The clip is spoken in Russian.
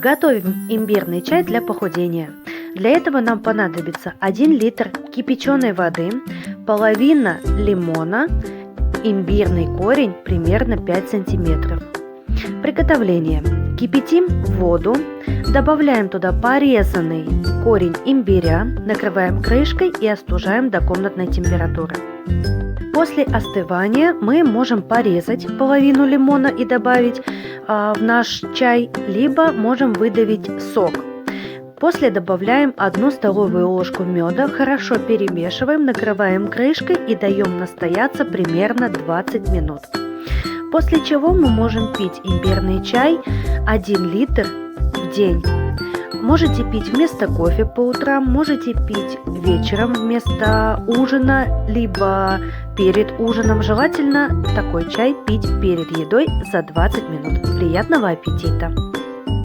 Готовим имбирный чай для похудения. Для этого нам понадобится 1 литр кипяченой воды, половина лимона, имбирный корень примерно 5 сантиметров. Приготовление. Кипятим воду, добавляем туда порезанный корень имбиря, накрываем крышкой и остужаем до комнатной температуры. После остывания мы можем порезать половину лимона и добавить в наш чай, либо можем выдавить сок. После добавляем 1 столовую ложку меда, хорошо перемешиваем, накрываем крышкой и даем настояться примерно 20 минут. После чего мы можем пить имбирный чай 1 литр в день. Можете пить вместо кофе по утрам, можете пить вечером вместо ужина, либо перед ужином. Желательно такой чай пить перед едой за 20 минут. Приятного аппетита!